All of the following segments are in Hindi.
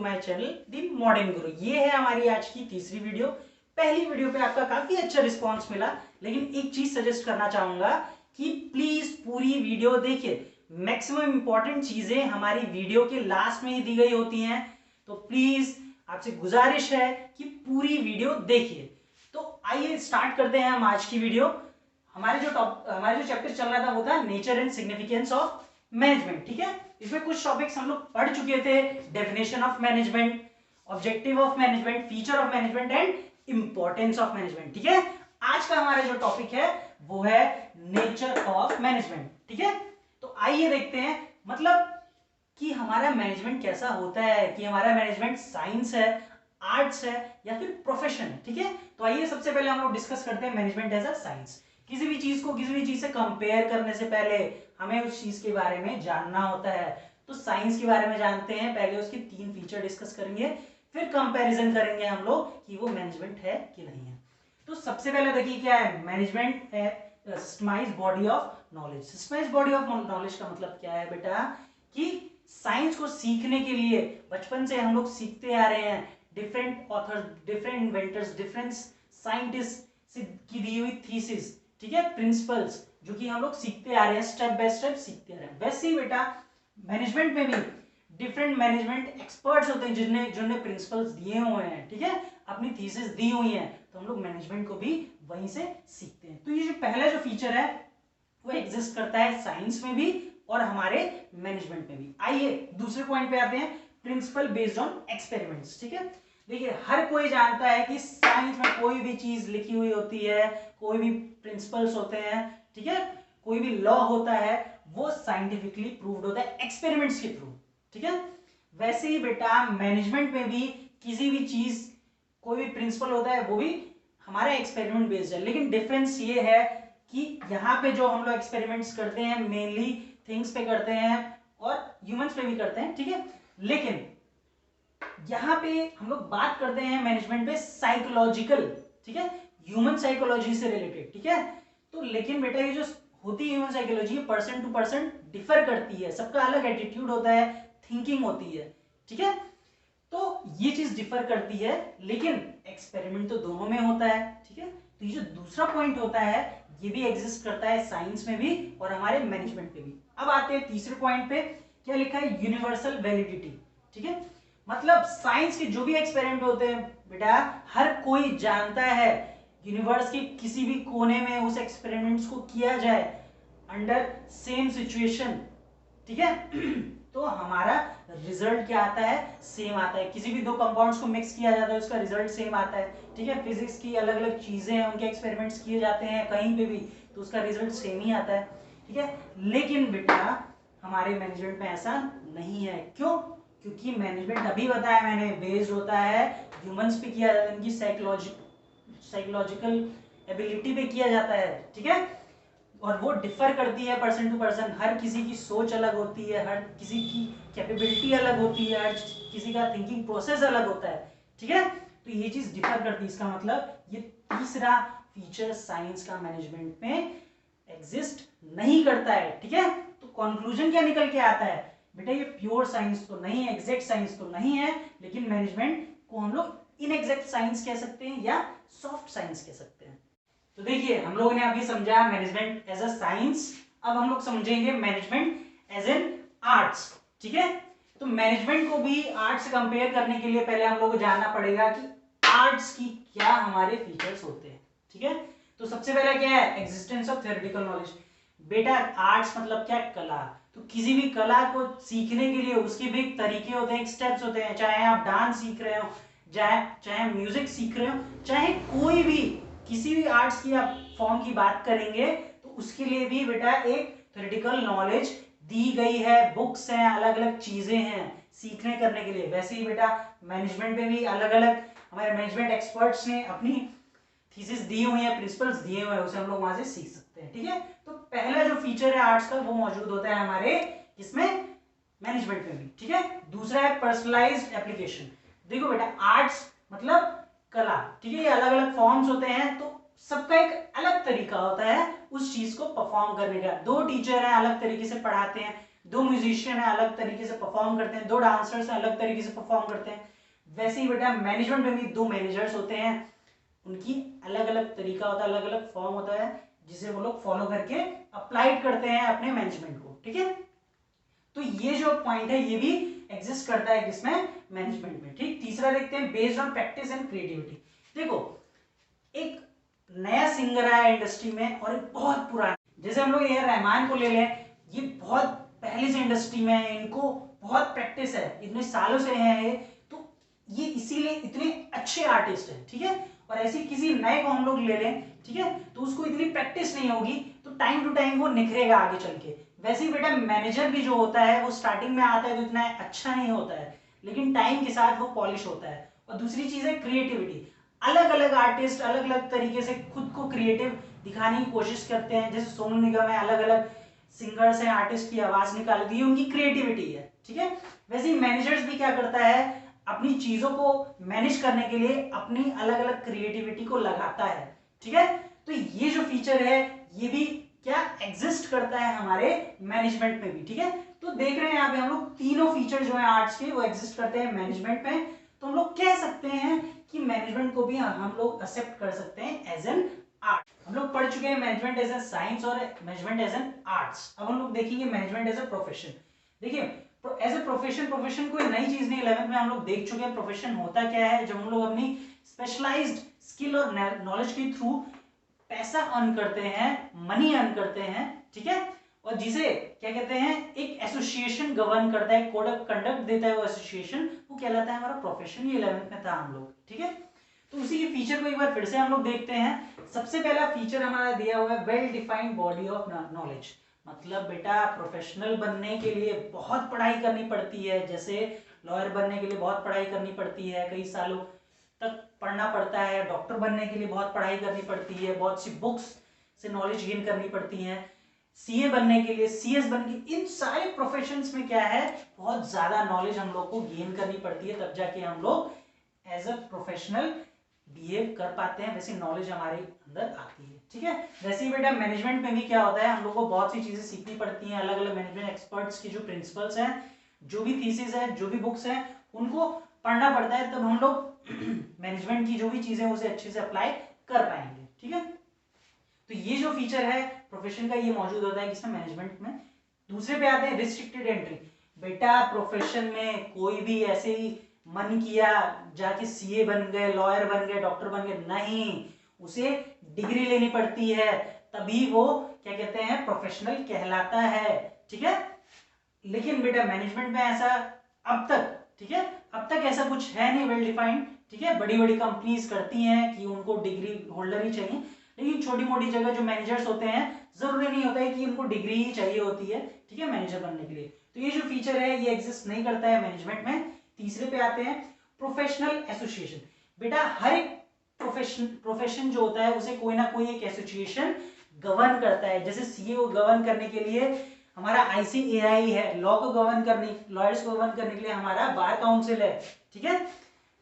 माय चैनल द मॉडर्न गुरु। ये है हमारी आज की तीसरी वीडियो। पहली वीडियो पे आपका काफी अच्छा रिस्पांस मिला, लेकिन एक चीज सजेस्ट करना चाहूंगा कि प्लीज पूरी वीडियो देखिए। मैक्सिमम इंपॉर्टेंट चीजें हमारी वीडियो के लास्ट में ही दी गई होती हैं, तो प्लीज आपसे गुजारिश है कि पूरी वीडियो देखिए। तो आइए स्टार्ट करते हैं हम आज की वीडियो। हमारे जो चैप्टर चल रहा था वो था nature and significance of management. ठीक है, इसमें कुछ टॉपिक्स हम लोग पढ़ चुके थे। Definition of management, objective of management, feature of management and importance of management. ठीक है, आज का हमारा जो टॉपिक है वो है नेचर ऑफ मैनेजमेंट। ठीक है, तो आइए देखते हैं मतलब कि हमारा मैनेजमेंट कैसा होता है, कि हमारा मैनेजमेंट साइंस है, आर्ट्स है या फिर प्रोफेशन है। ठीक है, तो आइए सबसे पहले हम लोग डिस्कस करते हैं मैनेजमेंट एज अ साइंस। किसी भी चीज को किसी भी चीज से कंपेयर करने से पहले हमें उस चीज के बारे में जानना होता है। तो साइंस के बारे में जानते हैं, पहले उसके 3 फीचर डिस्कस करेंगे, फिर कंपैरिजन करेंगे हम लोग कि वो मैनेजमेंट है कि नहीं है। तो सबसे पहले देखिए क्या है मैनेजमेंट है, systemised body of knowledge. Systemised body of knowledge का मतलब क्या है बेटा, कि साइंस को सीखने के लिए बचपन से हम लोग सीखते आ रहे हैं। Different authors, different inventors, different scientist की दी हुई थीसिस, ठीक है, प्रिंसिपल्स जो कि हम लोग सीखते आ रहे हैं, स्टेप बाय स्टेप सीखते आ रहे हैं। वैसे ही बेटा मैनेजमेंट में भी डिफरेंट मैनेजमेंट एक्सपर्ट्स होते हैं जिन्होंने प्रिंसिपल्स दिए हुए हैं, ठीक है, अपनी थीसिस दी हुई हैं, तो हम लोग मैनेजमेंट को भी वहीं से सीखते हैं। तो ये जो पहला जो फीचर है वो एग्जिस्ट करता है साइंस में भी और हमारे मैनेजमेंट में भी। आइए दूसरे पॉइंट पे आते हैं, प्रिंसिपल बेस्ड ऑन एक्सपेरिमेंट्स। ठीक है, देखिए हर कोई जानता है कि साइंस में कोई भी चीज लिखी हुई होती है, कोई भी प्रिंसिपल्स होते हैं, ठीक है, कोई भी लॉ होता है, वो साइंटिफिकली प्रूव्ड होता है एक्सपेरिमेंट्स के थ्रू। ठीक है, वैसे ही बेटा मैनेजमेंट में भी किसी भी चीज, कोई भी प्रिंसिपल होता है वो भी हमारा एक्सपेरिमेंट बेस्ड है। लेकिन डिफरेंस ये है कि यहाँ पे जो हम लोग एक्सपेरिमेंट्स करते हैं मेनली थिंग्स पे करते हैं और ह्यूमंस पे भी करते हैं। ठीक है, लेकिन यहाँ पे हम लोग बात करते हैं मैनेजमेंट पे साइकोलॉजिकल, ठीक है, ह्यूमन साइकोलॉजी से रिलेटेड। ठीक है, तो लेकिन बेटा ये जो होती है human psychology, person to person differ करती है, सबका अलग एटीट्यूड होता है, थिंकिंग होती है। ठीक है, तो ये चीज डिफर करती है, लेकिन एक्सपेरिमेंट तो दोनों में होता है। ठीक है, तो ये जो दूसरा पॉइंट होता है ये भी एग्जिस्ट करता है साइंस में भी और हमारे मैनेजमेंट में भी। अब आते हैं तीसरे पॉइंट पे, क्या लिखा है, यूनिवर्सल वैलिडिटी। ठीक है, मतलब साइंस के जो भी एक्सपेरिमेंट होते हैं बेटा हर कोई जानता है, यूनिवर्स के किसी भी कोने में उस एक्सपेरिमेंट्स को किया जाए अंडर सेम सिचुएशन, ठीक है, तो हमारा रिजल्ट क्या आता है, सेम आता है। किसी भी दो कंपाउंड्स को मिक्स किया जाता है उसका रिजल्ट सेम आता है। ठीक है, फिजिक्स की अलग अलग चीजें हैं, उनके एक्सपेरिमेंट्स किए जाते हैं कहीं पे भी, तो उसका रिजल्ट सेम ही आता है। ठीक है, लेकिन बेटा हमारे मैनेजमेंट में ऐसा नहीं है। क्यों? क्योंकि मैनेजमेंट अभी बताया मैंने बेस्ड होता है ह्यूमंस पे किया जाता है, उनकी साइकोलॉजिकल एबिलिटी पे किया जाता है। ठीक है, और वो डिफर करती है पर्सन टू पर्सन, हर किसी की सोच अलग होती है, हर किसी की कैपेबिलिटी अलग होती है, हर किसी का थिंकिंग प्रोसेस अलग होता है। ठीक है, तो ये चीज डिफर करती है। इसका मतलब ये तीसरा फीचर साइंस का मैनेजमेंट में एग्जिस्ट नहीं करता है। ठीक है, तो कंक्लूजन क्या निकल के आता है बेटा, ये प्योर साइंस तो नहीं है, एग्जैक्ट साइंस तो नहीं है, लेकिन मैनेजमेंट को हम लोग इनएग्जैक्ट साइंस कह सकते हैं या सॉफ्ट साइंस कह सकते हैं। तो देखिए हम लोगों ने अभी समझा मैनेजमेंट एज अ साइंस, अब हम लोग समझेंगे मैनेजमेंट एज एन आर्ट्स। ठीक है, तो मैनेजमेंट को भी आर्ट्स से कंपेयर करने के लिए पहले हम लोग को जानना पड़ेगा कि आर्ट्स की क्या हमारे फीचर्स होते हैं। ठीक है, तो सबसे पहला क्या है, एग्जिस्टेंस ऑफ थ्योरेटिकल नॉलेज। बेटा आर्ट्स मतलब क्या, कला। तो किसी भी कला को सीखने के लिए उसके भी एक तरीके होते हैं, एक स्टेप्स होते हैं, चाहे आप डांस सीख रहे हो, चाहे म्यूजिक सीख रहे हो, चाहे कोई भी किसी भी आर्ट्स की आप फॉर्म की बात करेंगे तो उसके लिए भी बेटा एक थ्योरेटिकल नॉलेज दी गई है, बुक्स हैं, अलग अलग चीजें हैं सीखने करने के लिए। वैसे ही बेटा मैनेजमेंट में भी अलग अलग हमारे मैनेजमेंट एक्सपर्ट्स ने अपनी थीसिस दी हुई है, प्रिंसिपल्स दिए हुए हैं, उसे हम लोग वहां से सीख सकते हैं। ठीक है, तो पहला जो फीचर है आर्ट्स का वो मौजूद होता है हमारे इसमें मैनेजमेंट में भी। ठीक है, दूसरा है पर्सनलाइज्ड एप्लीकेशन। देखो बेटा आर्ट्स मतलब कला, ठीक है, ये अलग अलग फॉर्म्स होते हैं, तो सबका एक अलग तरीका होता है उस चीज को परफॉर्म करने का। दो टीचर हैं अलग तरीके से पढ़ाते हैं, दो म्यूजिशियन है अलग तरीके से परफॉर्म करते हैं, दो डांसर्स हैं अलग तरीके से परफॉर्म करते हैं, वैसे ही बेटा मैनेजमेंट में भी दो मैनेजर्स होते हैं, उनकी अलग अलग तरीका होता है, अलग अलग फॉर्म होता है जिसे वो लोग फॉलो करके अप्लाइड करते हैं अपने मैनेजमेंट को। ठीक है, तो ये जो पॉइंट है ये भी एग्जिस्ट करता है किसमें, मैनेजमेंट में। ठीक, तीसरा देखते हैं based on practice and creativity. देखो एक नया सिंगर आया इंडस्ट्री में और एक बहुत पुराना, जैसे हम लोग ए रहमान को ले लें, ये बहुत पहले से इंडस्ट्री में है, इनको बहुत प्रैक्टिस है, इतने सालों से हैं ये, तो ये इसीलिए इतने अच्छे आर्टिस्ट हैं। ठीक है, और ऐसे किसी नए को हम लोग ले लें, ठीक है, तो उसको इतनी प्रैक्टिस नहीं होगी, तो टाइम टू टाइम वो निखरेगा आगे चल के। वैसे ही बेटा मैनेजर भी जो होता है वो स्टार्टिंग में आता है तो इतना अच्छा नहीं होता है, लेकिन टाइम के साथ वो पॉलिश होता है। और दूसरी चीज है क्रिएटिविटी, अलग अलग आर्टिस्ट अलग अलग तरीके से खुद को क्रिएटिव दिखाने की कोशिश करते हैं, जैसे सोनू निगम है, अलग अलग सिंगर्स हैं, आर्टिस्ट की आवाज निकाल दी, उनकी क्रिएटिविटी है। ठीक है, वैसे ही मैनेजर्स भी क्या करता है, अपनी चीजों को मैनेज करने के लिए अपनी अलग अलग क्रिएटिविटी को लगाता है। ठीक है, तो ये जो फीचर है ये भी क्या एग्जिस्ट करता है हमारे मैनेजमेंट में भी। ठीक है, तो देख रहे हैं यहाँ पे हम लोग तीनों फीचर जो है आर्ट्स के वो एग्जिस्ट करते हैं मैनेजमेंट में, तो हम लोग कह सकते हैं कि मैनेजमेंट को भी हम लोग एक्सेप्ट कर सकते हैं एज एन आर्ट। हम लोग पढ़ चुके हैं मैनेजमेंट एज ए साइंस और मैनेजमेंट एज एन आर्ट्स। अब हम लोग देखेंगे मैनेजमेंट एज ए प्रोफेशन। देखिए एज ए प्रोफेशन कोई नई चीज नहीं, 11th में हम लोग देख चुके हैं प्रोफेशन होता क्या है, जब हम लोग अपनी स्पेशलाइज्ड स्किल और नॉलेज के थ्रू पैसा अर्न करते हैं, मनी अर्न करते हैं। ठीक है, और जिसे क्या कहते हैं, एक एसोसिएशन गवर्न करता है, कोड ऑफ कंडक्ट देता है वो एसोसिएशन, वो कहलाता है हमारा प्रोफेशन। ये 11th में था हम लोग। ठीक है, तो उसी के फीचर को एक बार फिर से हम लोग देखते हैं। सबसे पहला फीचर हमारा दिया हुआ है well defined body of knowledge. मतलब बेटा प्रोफेशनल बनने के लिए बहुत पढ़ाई करनी पड़ती है, जैसे लॉयर बनने के लिए बहुत पढ़ाई करनी पड़ती है, कई सालों तक पढ़ना पड़ता है, डॉक्टर बनने के लिए बहुत पढ़ाई करनी पड़ती है, बहुत सी बुक्स से नॉलेज गेन करनी पड़ती है, सीए बनने के लिए, सीएस बनने के, इन सारे प्रोफेशंस में क्या है, बहुत ज्यादा नॉलेज हम लोग को गेन करनी पड़ती है, तब जाके हम लोग एज अ प्रोफेशनल बिहेव कर पाते हैं, वैसी नॉलेज हमारे अंदर आती है। ठीक है, वैसे ही बेटा मैनेजमेंट में भी क्या होता है, हम लोग को बहुत सी चीजें सीखनी पड़ती हैं, अलग अलग मैनेजमेंट एक्सपर्ट्स की जो प्रिंसिपल्स हैं, जो भी थीसिस है, जो भी बुक्स हैं, उनको पढ़ना पड़ता है, तब हम लोग मैनेजमेंट की जो भी चीजें उसे अच्छे से अप्लाई कर पाएंगे। ठीक है, तो ये जो फीचर है प्रोफेशन का ये मौजूद होता है किसमें, मैनेजमेंट में। दूसरे पे आते हैं रिस्ट्रिक्टेड एंट्री। बेटा प्रोफेशन में कोई भी ऐसे ही मन किया जाके सीए बन गए, लॉयर बन गए, डॉक्टर बन गए, नहीं, उसे डिग्री लेनी पड़ती है, तभी वो क्या कहते हैं, प्रोफेशनल कहलाता है। ठीक है, लेकिन बेटा मैनेजमेंट में ऐसा अब तक, ठीक है, अब तक ऐसा कुछ है नहीं वेल डिफाइंड। ठीक है, बड़ी बड़ी कंपनीज करती हैं कि उनको डिग्री होल्डर ही चाहिए, लेकिन छोटी मोटी जगह जो मैनेजर्स होते हैं जरूरी नहीं होता है कि उनको डिग्री ही चाहिए होती है। ठीक है, मैनेजर बनने के लिए, तो ये जो फीचर है ये एग्जिस्ट नहीं करता है मैनेजमेंट में। तीसरे पे आते हैं प्रोफेशनल एसोसिएशन। बेटा हर एक प्रोफेशन जो होता है उसे कोई ना कोई एक एसोसिएशन गवर्न करता है, जैसे सीए को गवर्न करने के लिए हमारा आईसीएआई है, लॉ को गवर्न करने, लॉयर्स को गवर्न करने के लिए हमारा बार काउंसिल है। ठीक है,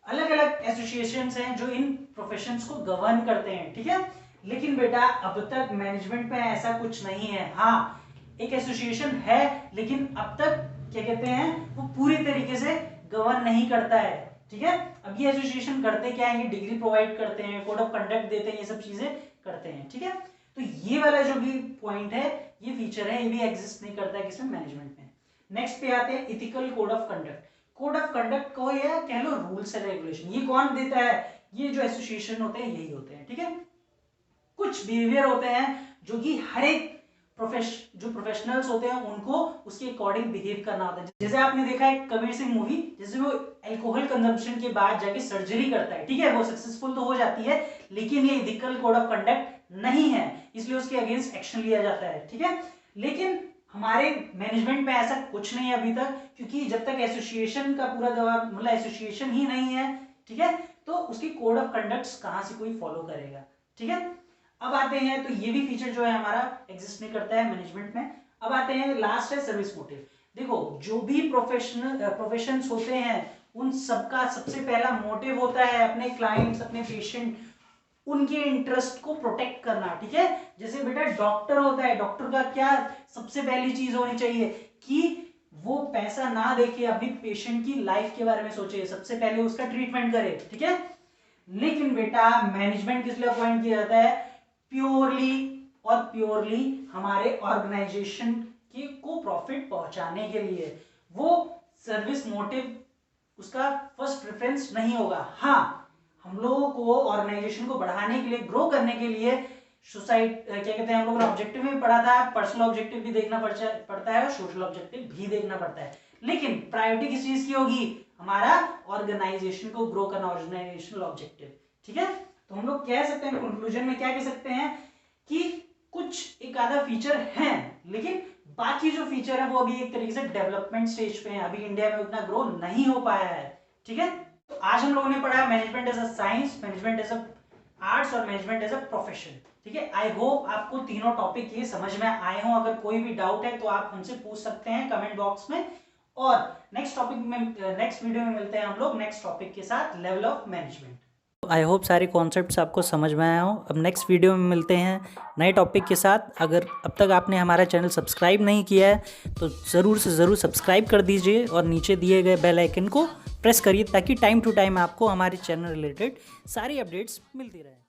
अलग अलग एसोसिएशंस हैं जो इन प्रोफेशंस को गवर्न करते हैं। ठीक है, लेकिन बेटा अब तक मैनेजमेंट में ऐसा कुछ नहीं है। हाँ, एक एसोसिएशन है, लेकिन अब तक क्या कहते हैं, वो पूरी तरीके से गवर्न नहीं करता है। ठीक है, अब ये एसोसिएशन करते क्या है, ये डिग्री प्रोवाइड करते हैं, कोड ऑफ कंडक्ट देते हैं, ये सब चीजें करते हैं। ठीक है, तो ये वाला जो भी पॉइंट है, ये फीचर है, ये भी एग्जिस्ट नहीं करता है किसमें, मैनेजमेंट में। नेक्स्ट पे आते हैं ethical code of conduct. Code of conduct को या कह लो रूल्स एंड रेगुलेशन, ये कौन देता है, ये जो एसोसिएशन होते हैं यही होते हैं। ठीक है, कुछ बिहेवियर होते हैं जो कि हर एक जो प्रोफेशनल्स होते हैं उनको उसके अकॉर्डिंग बिहेव करना होता है। जैसे आपने देखा है कबीर सिंह मूवी, जैसे वो अल्कोहल कंजम्पशन के बाद जाके सर्जरी करता है, ठीक है, वो सक्सेसफुल तो हो जाती है, लेकिन ये इथिकल कोड ऑफ कंडक्ट नहीं है, इसलिए उसके अगेंस्ट एक्शन लिया जाता है। ठीक है, लेकिन हमारे मैनेजमेंट में ऐसा कुछ नहीं है अभी तक, क्योंकि जब तक एसोसिएशन का पूरा दबाव, मतलब एसोसिएशन ही नहीं है, ठीक है, तो उसकी कोड ऑफ कंडक्ट कहां से कोई फॉलो करेगा। ठीक है, अब आते हैं, तो ये भी फीचर जो है हमारा एग्जिस्ट नहीं करता है मैनेजमेंट में। अब आते हैं, लास्ट है सर्विस मोटिव। देखो जो भी प्रोफेशंस होते हैं उन सबका सबसे पहला मोटिव होता है अपने क्लाइंट्स, अपने पेशेंट, उनके इंटरेस्ट को प्रोटेक्ट करना। ठीक है, जैसे बेटा डॉक्टर होता है, डॉक्टर का क्या सबसे पहली चीज होनी चाहिए कि वो पैसा ना देके अपनी पेशेंट की लाइफ के बारे में सोचे, सबसे पहले उसका ट्रीटमेंट करे, ठीक है। लेकिन बेटा मैनेजमेंट किस लिए अपॉइंट किया जाता है? प्योरली हमारे ऑर्गेनाइजेशन को प्रॉफिट पहुंचाने के लिए। वो सर्विस मोटिव उसका फर्स्ट प्रेफरेंस नहीं होगा। हाँ, हम लोगों को ऑर्गेनाइजेशन को बढ़ाने के लिए, ग्रो करने के लिए क्या कहते हैं, हम लोगों ने ऑब्जेक्टिव में पढ़ा था, पर्सनल ऑब्जेक्टिव भी देखना पड़ता है और सोशल ऑब्जेक्टिव भी देखना पड़ता है। लेकिन प्रायोरिटी किस चीज की होगी? हमारा ऑर्गेनाइजेशन को ग्रो करना, ऑर्गेनाइजेशनल ऑब्जेक्टिव, ठीक है। तो हम लोग कह सकते हैं कंक्लूजन में, क्या कह सकते हैं कि कुछ एक आधा फीचर है, लेकिन बाकी जो फीचर है वो अभी एक तरीके से डेवलपमेंट स्टेज पे है, अभी इंडिया में उतना ग्रो नहीं हो पाया है, ठीक है। तो आज हम लोगों ने पढ़ा management as a science, management as a arts और मैनेजमेंट एज अ प्रोफेशन, ठीक है। आई होप आपको तीनों टॉपिक ये समझ में आए हों। अगर कोई भी डाउट है तो आप हमसे पूछ सकते हैं कमेंट बॉक्स में, और नेक्स्ट वीडियो में मिलते हैं हम लोग नेक्स्ट टॉपिक के साथ, level of management. I hope सारे कॉन्सेप्ट्स आपको समझ में आए हों। अब नेक्स्ट वीडियो में मिलते हैं नए टॉपिक के साथ। अगर अब तक आपने हमारा चैनल सब्सक्राइब नहीं किया है तो ज़रूर से ज़रूर सब्सक्राइब कर दीजिए और नीचे दिए गए बेल आइकन को प्रेस करिए, ताकि टाइम टू टाइम आपको हमारे चैनल रिलेटेड सारी अपडेट्स मिलती रहे।